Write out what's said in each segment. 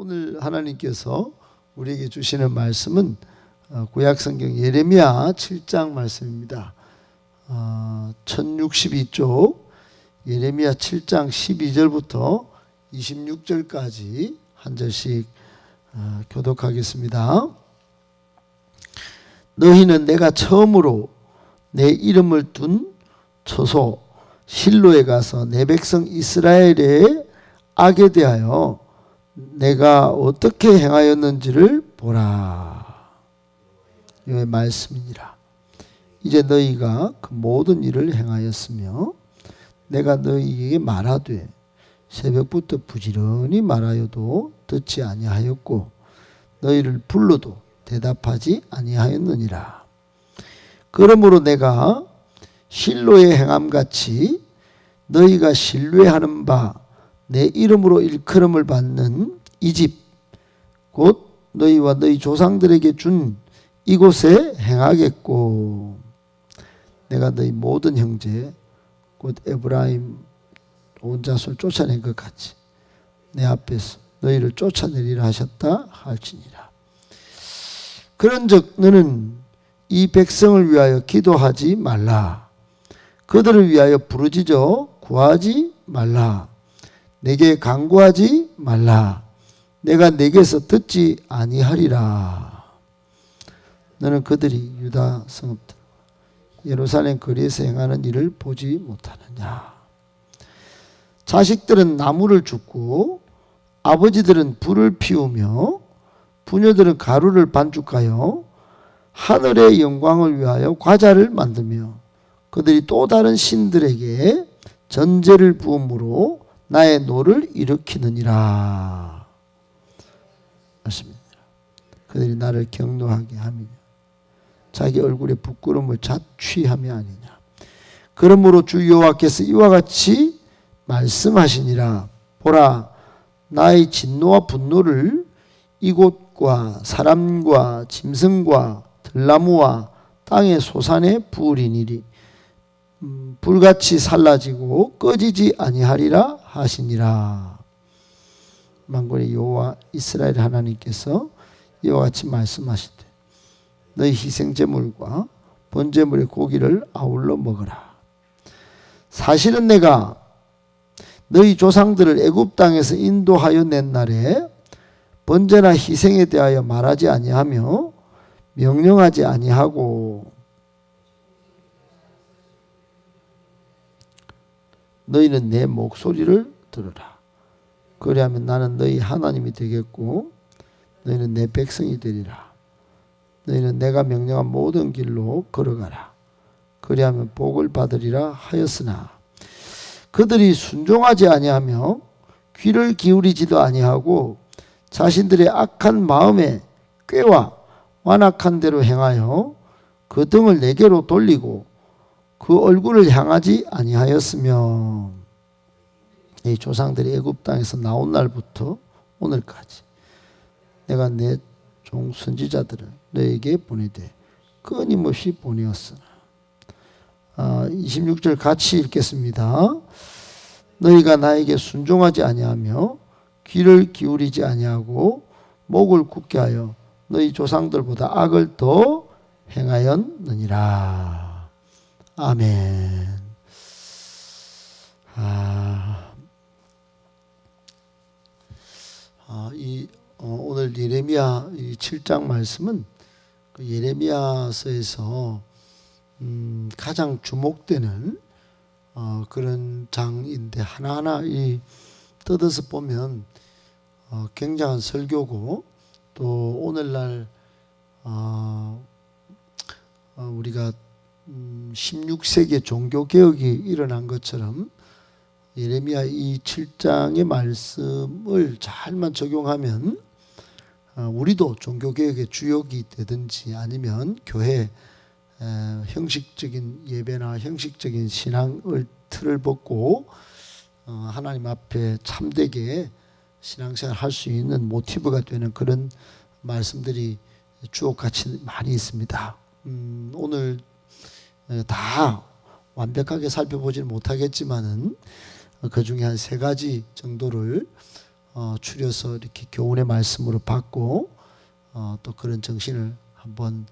오늘 하나님께서 우리에게 주시는 말씀은 구약성경 예레미야 7장 말씀입니다. 1062쪽 예레미야 7장 12절부터 26절까지 한 절씩 교독하겠습니다. 너희는 내가 처음으로 내 이름을 둔 처소 실로에 가서 내 백성 이스라엘의 악에 대하여 내가 어떻게 행하였는지를 보라. 이의 말씀이니라. 이제 너희가 그 모든 일을 행하였으며 내가 너희에게 말하되 새벽부터 부지런히 말하여도 듣지 아니하였고 너희를 불러도 대답하지 아니하였느니라. 그러므로 내가 실로에 행함같이 너희가 신뢰하는 바 내 이름으로 일컬음을 받는 이 집 곧 너희와 너희 조상들에게 준 이곳에 행하겠고 내가 너희 모든 형제 곧 에브라임 온 자손을 쫓아낸 것 같이 내 앞에서 너희를 쫓아내리라 하셨다 할지니라. 그런즉 너는 이 백성을 위하여 기도하지 말라. 그들을 위하여 부르짖어 구하지 말라. 내게 간구하지 말라. 내가 내게서 듣지 아니하리라. 너는 그들이 유다 성읍들 예루살렘 거리에서 행하는 일을 보지 못하느냐. 자식들은 나무를 줍고 아버지들은 불을 피우며 부녀들은 가루를 반죽하여 하늘의 영광을 위하여 과자를 만들며 그들이 또 다른 신들에게 전제를 부음으로 나의 노를 일으키느니라. 맞습니다. 그들이 나를 경노하게 하며 자기 얼굴에 부끄러움을 자취하며 아니냐. 그러므로 주 여호와께서 이와 같이 말씀하시니라. 보라, 나의 진노와 분노를 이곳과 사람과 짐승과 들나무와 땅의 소산에 부으리니리. 불같이 살라지고 꺼지지 아니하리라 하시니라. 만군의 여호와 이스라엘 하나님께서 이와 같이 말씀하시되 너희 희생제물과 번제물의 고기를 아울러 먹으라. 사실은 내가 너희 조상들을 애굽 땅에서 인도하여 낸 날에 번제나 희생에 대하여 말하지 아니하며 명령하지 아니하고 너희는 내 목소리를 들으라. 그리하면 나는 너희 하나님이 되겠고 너희는 내 백성이 되리라. 너희는 내가 명령한 모든 길로 걸어가라. 그리하면 복을 받으리라 하였으나 그들이 순종하지 아니하며 귀를 기울이지도 아니하고 자신들의 악한 마음에 꾀와 완악한 대로 행하여 그 등을 내게로 돌리고 그 얼굴을 향하지 아니하였으며 이 조상들이 애굽 땅에서 나온 날부터 오늘까지 내가 내 종 선지자들을 너에게 보내되 끊임없이 보내었으나 26절 같이 읽겠습니다. 너희가 나에게 순종하지 아니하며 귀를 기울이지 아니하고 목을 굳게 하여 너희 조상들보다 악을 더 행하였느니라. 아멘. 오늘 예레미야 7장 말씀은 그 예레미야서에서 가장 주목되는 그런 장인데 하나하나 뜯어서 보면 굉장한 설교고 또 오늘날 우리가 16세기에 종교개혁이 일어난 것처럼 예레미야 이 7장의 말씀을 잘만 적용하면 우리도 종교개혁의 주역이 되든지 아니면 교회 형식적인 예배나 형식적인 신앙을 틀을 벗고 하나님 앞에 참되게 신앙생활 할 수 있는 모티브가 되는 그런 말씀들이 주옥같이 많이 있습니다. 오늘 다 완벽하게 살펴보지는 못하겠지만은 그 중에 한 3가지 정도를 추려서 이렇게 교훈의 말씀으로 받고 또 그런 정신을 한번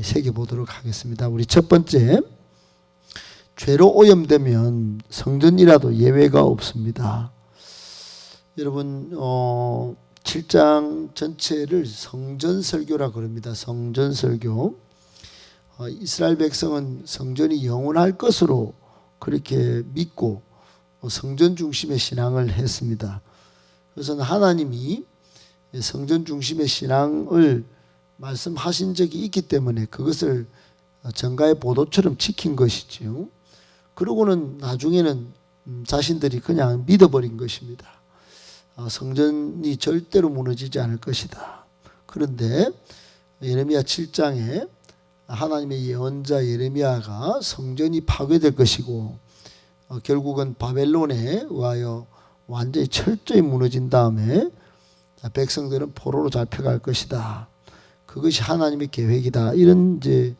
새겨보도록 하겠습니다. 우리 첫 번째, 죄로 오염되면 성전이라도 예외가 없습니다. 여러분 7장 전체를 성전설교라 그럽니다. 성전설교. 이스라엘 백성은 성전이 영원할 것으로 그렇게 믿고 성전 중심의 신앙을 했습니다. 그래서 하나님이 성전 중심의 신앙을 말씀하신 적이 있기 때문에 그것을 전가의 보도처럼 지킨 것이지요. 그러고는 나중에는 자신들이 그냥 믿어버린 것입니다. 성전이 절대로 무너지지 않을 것이다. 그런데 예레미야 7장에 하나님의 예언자 예레미야가 성전이 파괴될 것이고 결국은 바벨론에 의하여 완전히 철저히 무너진 다음에 백성들은 포로로 잡혀갈 것이다. 그것이 하나님의 계획이다. 이런 이제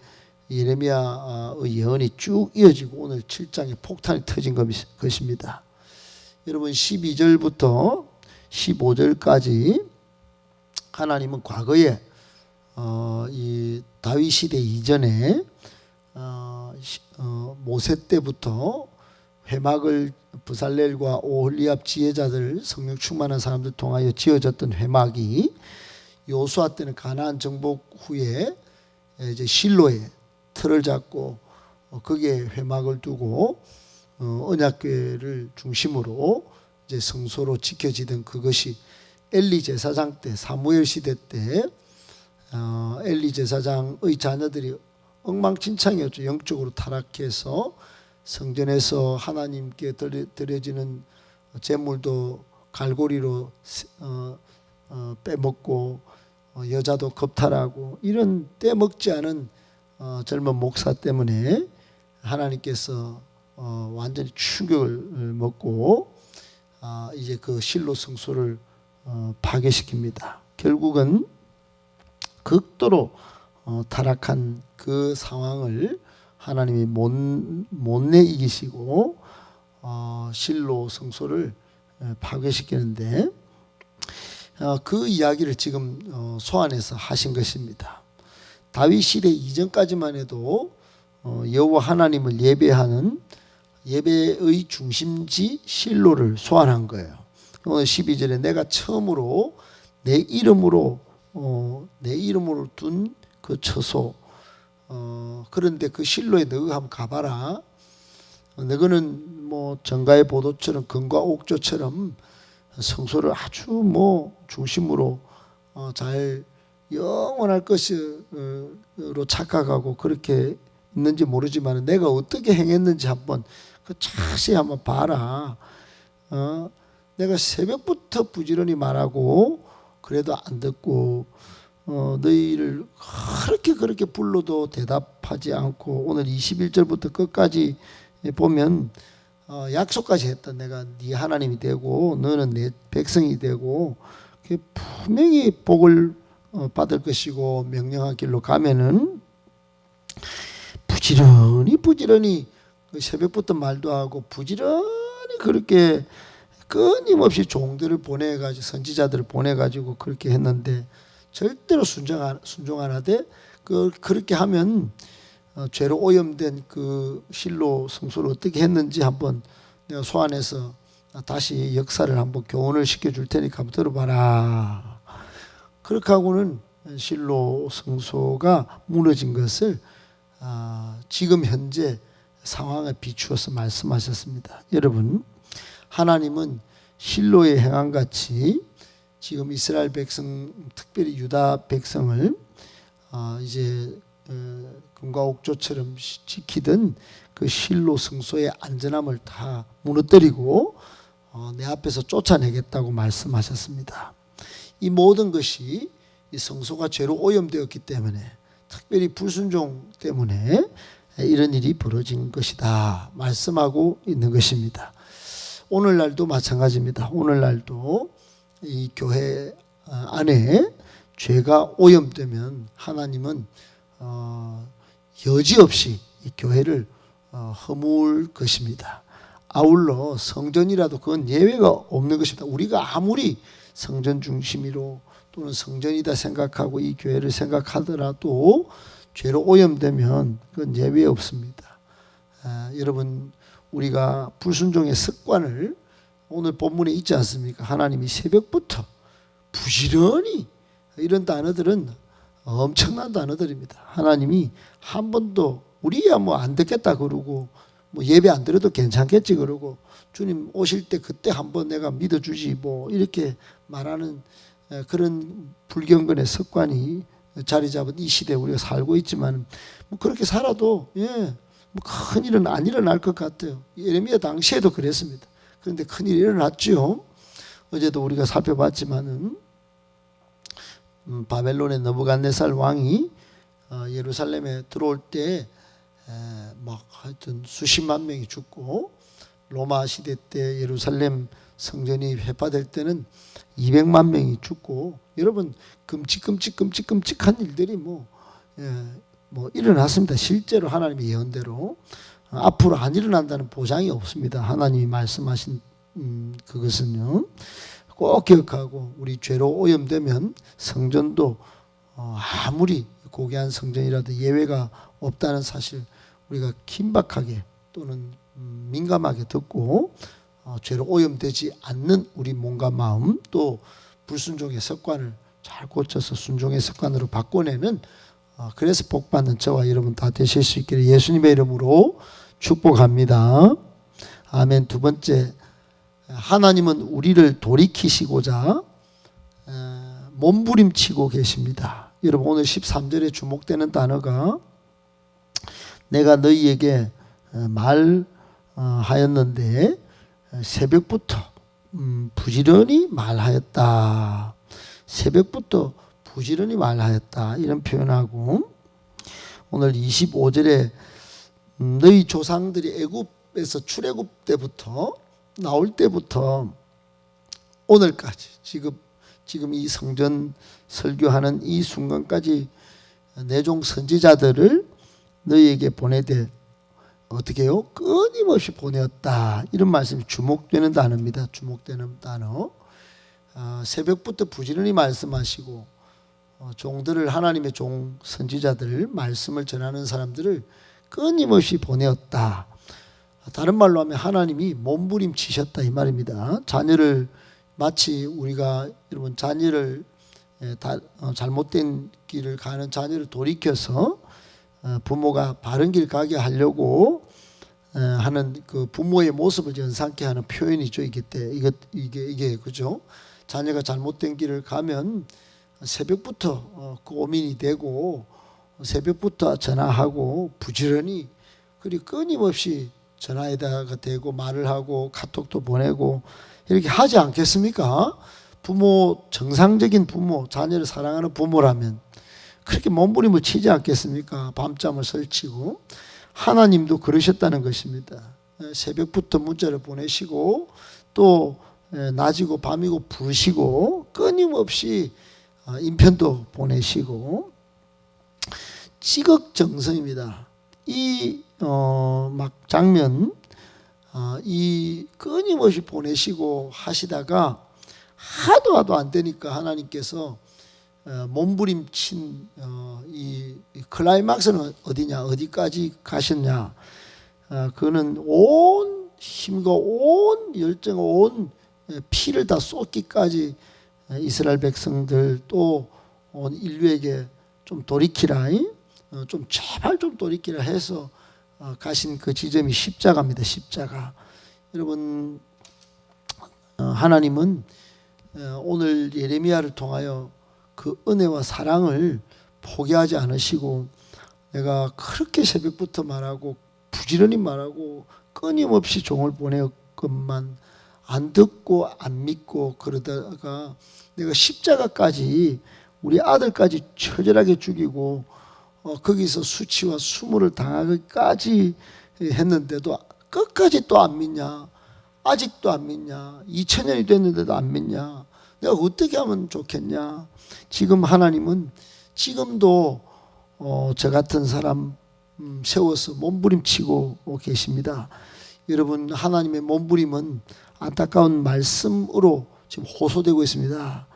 예레미야의 예언이 쭉 이어지고 오늘 7장에 폭탄이 터진 것입니다. 여러분 12절부터 15절까지 하나님은 과거에 이 다윗 시대 이전에 모세 때부터 회막을 브살렐과 오홀리압 지혜자들 성령 충만한 사람들 통하여 지어졌던 회막이 요수아 때는 가나안 정복 후에 이제 실로에 틀을 잡고 거기에 회막을 두고 언약궤를 중심으로 이제 성소로 지켜지던 그것이 엘리 제사장 때 사무엘 시대 때 엘리 제사장의 자녀들이 엉망진창이었죠. 영적으로 타락해서 성전에서 하나님께 드려지는 제물도 갈고리로 빼먹고 여자도 겁탈하고 이런 떼먹지 않은 젊은 목사 때문에 하나님께서 완전히 충격을 먹고 이제 그 실로 성소를 파괴시킵니다. 결국은 극도로 타락한 그 상황을 하나님이 못내 이기시고 실로 성소를 파괴시키는데 그 이야기를 지금 소환해서 하신 것입니다. 다윗 시대 이전까지만 해도 여호와 하나님을 예배하는 예배의 중심지 실로를 소환한 거예요. 오늘 12절에 내가 처음으로 내 이름으로 둔 그 처소 그런데 그 실로에 너가 한번 가봐라. 너는 뭐 전가의 보도처럼 금과 옥조처럼 성소를 아주 뭐 중심으로 잘 영원할 것으로 착각하고 그렇게 있는지 모르지만 내가 어떻게 행했는지 한번 그 자세히 한번 봐라. 내가 새벽부터 부지런히 말하고 그래도 안 듣고 너희를 그렇게 불러도 대답하지 않고 오늘 21절부터 끝까지 보면 약속까지 했다. 내가 네 하나님이 되고 너는 내 백성이 되고 분명히 복을 받을 것이고 명령한 길로 가면은 부지런히 새벽부터 말도 하고 부지런히 그렇게 끊임없이 종들을 보내가지고 선지자들을 보내가지고 그렇게 했는데 절대로 순종 안 하되 그렇게 하면 죄로 오염된 그 실로 성소를 어떻게 했는지 한번 내가 소환해서 다시 역사를 한번 교훈을 시켜줄 테니까 한번 들어봐라. 그렇게 하고는 실로 성소가 무너진 것을 지금 현재 상황에 비추어서 말씀하셨습니다. 여러분 하나님은 실로의 행함같이 지금 이스라엘 백성 특별히 유다 백성을 이제 금과 옥조처럼 지키던 그 실로 성소의 안전함을 다 무너뜨리고 내 앞에서 쫓아내겠다고 말씀하셨습니다. 이 모든 것이 이 성소가 죄로 오염되었기 때문에 특별히 불순종 때문에 이런 일이 벌어진 것이다 말씀하고 있는 것입니다. 오늘날도 마찬가지입니다. 오늘날도 이 교회 안에 죄가 오염되면 하나님은 여지없이 이 교회를 허물 것입니다. 아울러 성전이라도 그건 예외가 없는 것입니다. 우리가 아무리 성전 중심으로 또는 성전이다 생각하고 이 교회를 생각하더라도 죄로 오염되면 그건 예외 없습니다. 여러분, 우리가 불순종의 습관을 오늘 본문에 있지 않습니까? 하나님이 새벽부터 부지런히, 이런 단어들은 엄청난 단어들입니다. 하나님이 한 번도 우리야 뭐 안 듣겠다 그러고 뭐 예배 안 드려도 괜찮겠지 그러고 주님 오실 때 그때 한번 내가 믿어주지 뭐 이렇게 말하는 그런 불경건의 습관이 자리 잡은 이 시대에 우리가 살고 있지만 뭐 그렇게 살아도 뭐 큰일은 안 일어날 것 같아요. 예레미야 당시에도 그랬습니다. 그런데 큰일이 일어났죠. 어제도 우리가 살펴봤지만은 바벨론의 느부갓네살 왕이 예루살렘에 들어올 때 막 하여튼 수십만 명이 죽고, 로마 시대 때 예루살렘 성전이 회파될 때는 200만 명이 죽고, 여러분 끔찍한 일들이 뭐 일어났습니다. 실제로 하나님의 예언대로 앞으로 안 일어난다는 보장이 없습니다. 하나님이 말씀하신 그것은요. 꼭 기억하고, 우리 죄로 오염되면 성전도 아무리 고귀한 성전이라도 예외가 없다는 사실 우리가 긴박하게 또는 민감하게 듣고 죄로 오염되지 않는 우리 몸과 마음, 또 불순종의 습관을 잘 고쳐서 순종의 습관으로 바꿔내는, 그래서 복받는 저와 여러분 다 되실 수 있기를 예수님의 이름으로 축복합니다. 아멘. 두 번째, 하나님은 우리를 돌이키시고자 몸부림치고 계십니다. 여러분, 오늘 13절에 주목되는 단어가 내가 너희에게 말하였는데 새벽부터 부지런히 말하였다. 새벽부터 부지런히 말하였다. 이런 표현하고, 오늘 25절에 너희 조상들이 애굽에서 출애굽 때부터 나올 때부터 오늘까지 지금 이 성전 설교하는 이 순간까지 내 종 선지자들을 너희에게 보내되 어떻게 해요? 끊임없이 보내었다. 이런 말씀이 주목되는 단어입니다. 주목되는 단어. 새벽부터 부지런히 말씀하시고 종들을, 하나님의 종 선지자들, 말씀을 전하는 사람들을 끊임없이 보내었다. 다른 말로 하면 하나님이 몸부림치셨다 이 말입니다. 자녀를, 마치 우리가 여러분 자녀를 잘못된 길을 가는 자녀를 돌이켜서 부모가 바른 길 가게 하려고 하는 그 부모의 모습을 연상케 하는 표현이죠. 이게 그죠? 자녀가 잘못된 길을 가면 새벽부터 고민이 되고 새벽부터 전화하고 부지런히, 그리고 끊임없이 전화에다가 대고 말을 하고 카톡도 보내고 이렇게 하지 않겠습니까? 부모, 정상적인 부모, 자녀를 사랑하는 부모라면 그렇게 몸부림을 치지 않겠습니까? 밤잠을 설치고. 하나님도 그러셨다는 것입니다. 새벽부터 문자를 보내시고 또 낮이고 밤이고 부르시고 끊임없이 인편도 보내시고 지극정성입니다. 이 막 장면, 이 끊임없이 보내시고 하시다가 하도 안 되니까 하나님께서 몸부림친 이 클라이막스는 어디냐, 어디까지 가셨냐, 그는 온 힘과 온 열정, 온 피를 다 쏟기까지 이스라엘 백성들 또 온 인류에게 좀 돌이키라, 좀 제발 좀 돌이키라 해서 가신 그 지점이 십자가입니다. 십자가. 여러분, 하나님은 오늘 예레미야를 통하여 그 은혜와 사랑을 포기하지 않으시고, 내가 그렇게 새벽부터 말하고 부지런히 말하고 끊임없이 종을 보내었건만 안 듣고 안 믿고 그러다가 내가 십자가까지, 우리 아들까지 처절하게 죽이고 거기서 수치와 수모를 당하기까지 했는데도 끝까지 또 안 믿냐? 아직도 안 믿냐? 2000년이 됐는데도 안 믿냐? 내가 어떻게 하면 좋겠냐? 지금 하나님은 지금도 저 같은 사람 세워서 몸부림치고 계십니다. 여러분 하나님의 몸부림은 안타까운 말씀으로 지금 호소되고 있습니다.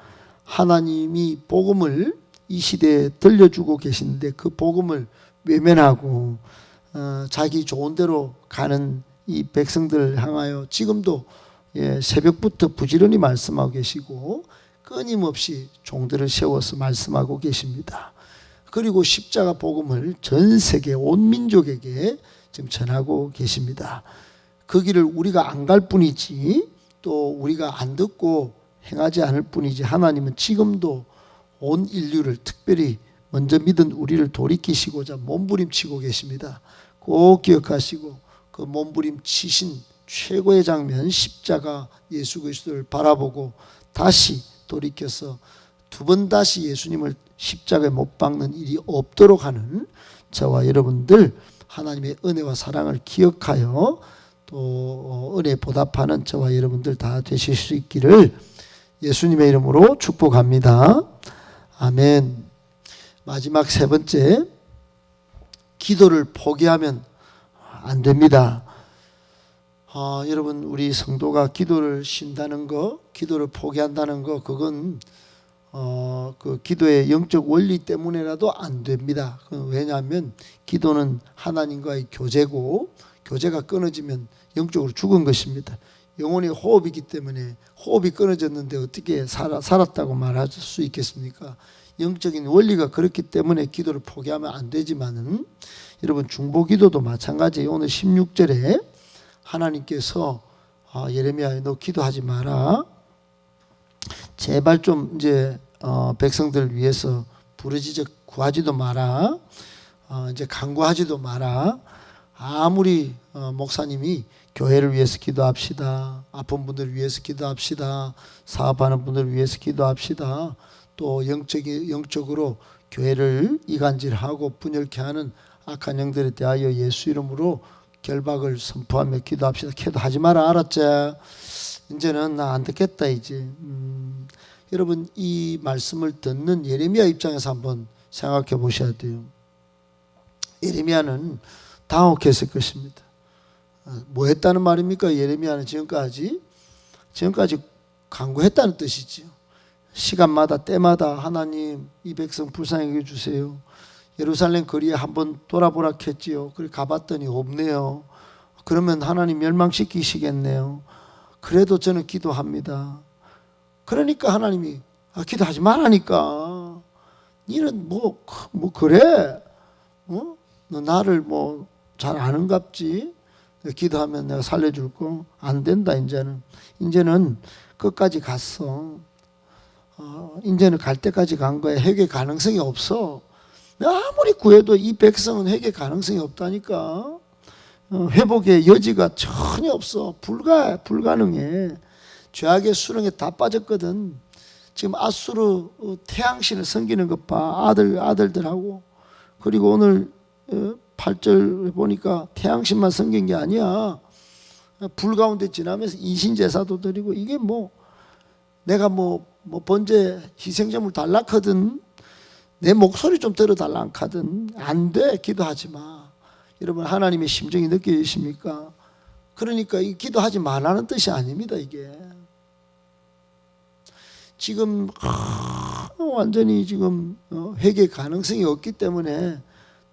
하나님이 복음을 이 시대에 들려주고 계신데 그 복음을 외면하고 자기 좋은 대로 가는 이 백성들을 향하여 지금도 새벽부터 부지런히 말씀하고 계시고 끊임없이 종들을 세워서 말씀하고 계십니다. 그리고 십자가 복음을 전 세계 온 민족에게 지금 전하고 계십니다. 그 길을 우리가 안 갈 뿐이지 또 우리가 안 듣고 행하지 않을 뿐이지 하나님은 지금도 온 인류를 특별히 먼저 믿은 우리를 돌이키시고자 몸부림치고 계십니다. 꼭 기억하시고 그 몸부림치신 최고의 장면 십자가 예수 그리스도를 바라보고 다시 돌이켜서 두 번 다시 예수님을 십자가에 못 박는 일이 없도록 하는 저와 여러분들 하나님의 은혜와 사랑을 기억하여 또 은혜에 보답하는 저와 여러분들 다 되실 수 있기를 예수님의 이름으로 축복합니다. 아멘. 마지막 세 번째, 기도를 포기하면 안 됩니다. 여러분 우리 성도가 기도를 쉰다는 거, 기도를 포기한다는 거, 그건 그 기도의 영적 원리 때문에라도 안 됩니다. 왜냐하면 기도는 하나님과의 교제고 교제가 끊어지면 영적으로 죽은 것입니다. 영혼의 호흡이기 때문에 호흡이 끊어졌는데 어떻게 살았다고 말할 수 있겠습니까? 영적인 원리가 그렇기 때문에 기도를 포기하면 안 되지만은 여러분 중보기도도 마찬가지예요. 오늘 16절에 하나님께서 예레미야 너 기도하지 마라. 제발 좀 이제 백성들을 위해서 부르짖어 구하지도 마라. 이제 간구하지도 마라. 아무리 목사님이 교회를 위해서 기도합시다. 아픈 분들을 위해서 기도합시다. 사업하는 분들을 위해서 기도합시다. 또 영적으로 교회를 이간질하고 분열케 하는 악한 영들에 대하여 예수 이름으로 결박을 선포하며 기도합시다. 기도하지 마라. 알았지? 이제는 나 안 듣겠다 이제. 여러분 이 말씀을 듣는 예레미야 입장에서 한번 생각해 보셔야 돼요. 예레미야는 당혹했을 것입니다. 뭐 했다는 말입니까? 예레미야는 지금까지 간구했다는 뜻이지요. 시간마다 때마다 하나님 이 백성 불쌍히 여겨주세요. 예루살렘 거리에 한번 돌아보라 했지요. 그래 가봤더니 없네요. 그러면 하나님 멸망시키시겠네요. 그래도 저는 기도합니다. 그러니까 하나님이 기도하지 말라니까. 니는 뭐 그래? 너 나를 뭐 잘 아는갑지? 기도하면 내가 살려줄 거 안 된다. 이제는 끝까지 갔어. 이제는 갈 때까지 간 거야. 회개 가능성이 없어. 아무리 구해도 이 백성은 회개 가능성이 없다니까. 회복의 여지가 전혀 없어. 불가능해. 죄악의 수렁에 다 빠졌거든. 지금 아수르 태양신을 섬기는 것 봐. 아들들하고. 그리고 오늘 8절 보니까 태양신만 섬긴 게 아니야. 불 가운데 지나면서 인신제사도 드리고 이게 내가 번제 희생제물 달라거든. 내 목소리 좀 들어달라 하거든. 안 돼. 기도하지 마. 여러분 하나님의 심정이 느껴지십니까? 그러니까 이 기도하지 말라는 뜻이 아닙니다. 이게 지금 완전히 지금 회개 가능성이 없기 때문에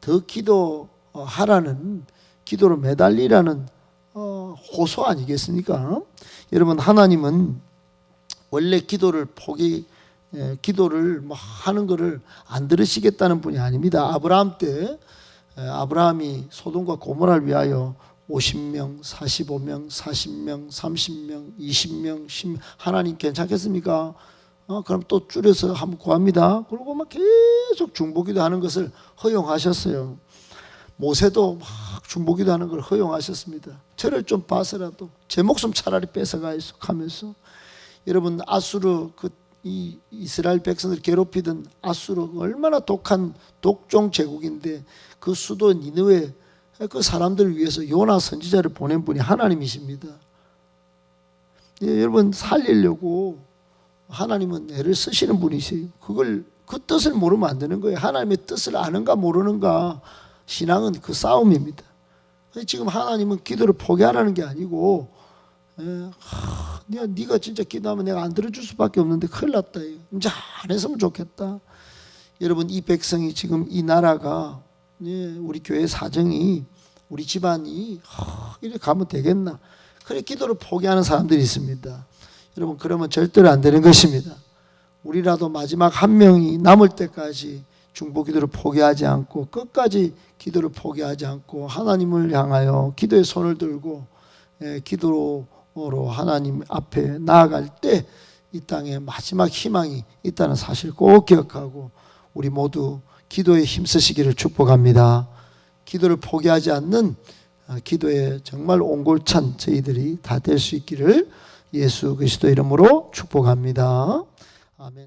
더 기도하라는 기도로 매달리라는 호소 아니겠습니까? 여러분 하나님은 원래 기도를 하는 것을 안 들으시겠다는 분이 아닙니다. 아브라함 때 아브라함이 소돔과 고모라를 위하여 50명, 45명, 40명, 30명, 20명, 10명 하나님 괜찮겠습니까? 그럼 또 줄여서 한번 구합니다. 그리고 막 계속 중보기도 하는 것을 허용하셨어요. 모세도 막 중보기도 하는 걸 허용하셨습니다. 저를 좀 봐서라도 제 목숨 차라리 뺏어가 있어 하면서 여러분 아수르 이 이스라엘 백성을 괴롭히던 아수르 얼마나 독한 독종 제국인데 그 수도 니느웨 그 사람들을 위해서 요나 선지자를 보낸 분이 하나님이십니다. 여러분 살리려고 하나님은 애를 쓰시는 분이세요. 그 뜻을 모르면 안 되는 거예요. 하나님의 뜻을 아는가 모르는가 신앙은 그 싸움입니다. 지금 하나님은 기도를 포기하라는 게 아니고, 네가 진짜 기도하면 내가 안 들어줄 수밖에 없는데 큰일 났다. 이제 안 했으면 좋겠다. 여러분, 이 백성이 지금 이 나라가, 우리 교회 사정이, 우리 집안이 이렇게 가면 되겠나? 그래 기도를 포기하는 사람들이 있습니다. 여러분, 그러면 절대로 안 되는 것입니다. 우리라도 마지막 한 명이 남을 때까지 중보 기도를 포기하지 않고 끝까지 기도를 포기하지 않고 하나님을 향하여 기도의 손을 들고 기도로 하나님 앞에 나아갈 때 이 땅에 마지막 희망이 있다는 사실 꼭 기억하고 우리 모두 기도에 힘쓰시기를 축복합니다. 기도를 포기하지 않는 기도에 정말 옹골찬 저희들이 다 될 수 있기를 예수 그리스도 이름으로 축복합니다. 아멘.